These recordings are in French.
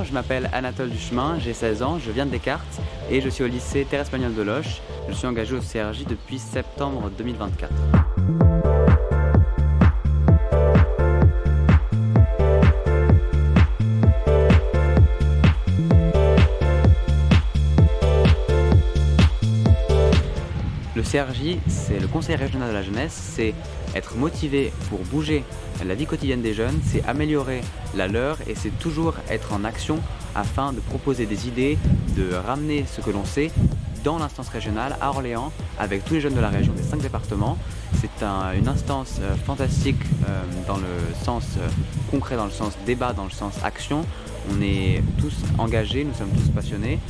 je m'appelle Anatole Duchemin, j'ai 16 ans, je viens de Descartes et je suis au lycée Thérèse Pagnol de Loches. Je suis engagé au CRJ depuis septembre 2024. Le CRJ, c'est le Conseil régional de la jeunesse, c'est être motivé pour bouger la vie quotidienne des jeunes, c'est améliorer la leur et c'est toujours être en action afin de proposer des idées, de ramener ce que l'on sait dans l'instance régionale à Orléans avec tous les jeunes de la région des 5 départements. C'est une instance fantastique dans le sens concret, dans le sens débat, dans le sens action. On est tous engagés, nous sommes tous passionnés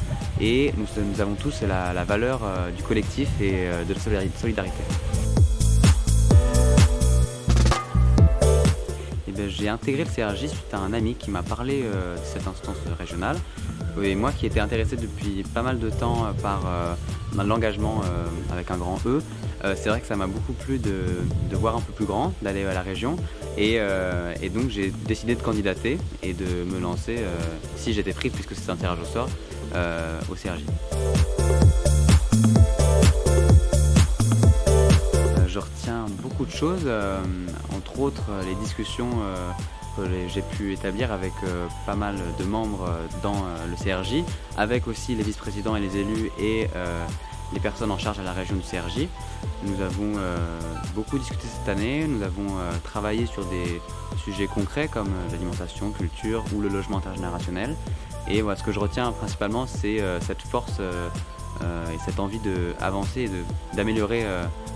et nous avons tous la valeur du collectif et de la solidarité. J'ai intégré le CRJ suite à un ami qui m'a parlé de cette instance régionale et moi qui étais intéressé depuis pas mal de temps par l'engagement avec un grand E. C'est vrai que ça m'a beaucoup plu de voir un peu plus grand, d'aller à la région et donc j'ai décidé de candidater et de me lancer, si j'étais pris puisque c'est un tirage au sort, au CRJ. Je retiens beaucoup de choses, entre autres les discussions que j'ai pu établir avec pas mal de membres dans le CRJ, avec aussi les vice-présidents et les élus et les personnes en charge à la région du CRJ. Nous avons beaucoup discuté cette année, nous avons travaillé sur des sujets concrets comme l'alimentation, culture ou le logement intergénérationnel. Et voilà, ce que je retiens principalement, c'est cette force et cette envie d'avancer et d'améliorer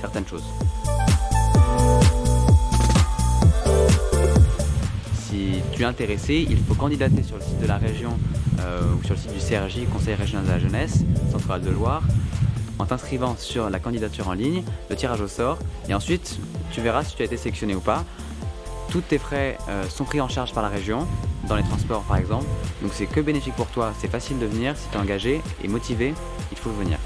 certaines choses. Si tu es intéressé, il faut candidater sur le site de la région ou sur le site du CRJ, Conseil régional de la jeunesse, Centre-Val de Loire, en t'inscrivant sur la candidature en ligne, le tirage au sort, et ensuite tu verras si tu as été sélectionné ou pas. Tous tes frais sont pris en charge par la région, dans les transports par exemple, donc c'est que bénéfique pour toi, c'est facile de venir, si tu es engagé et motivé, il faut venir.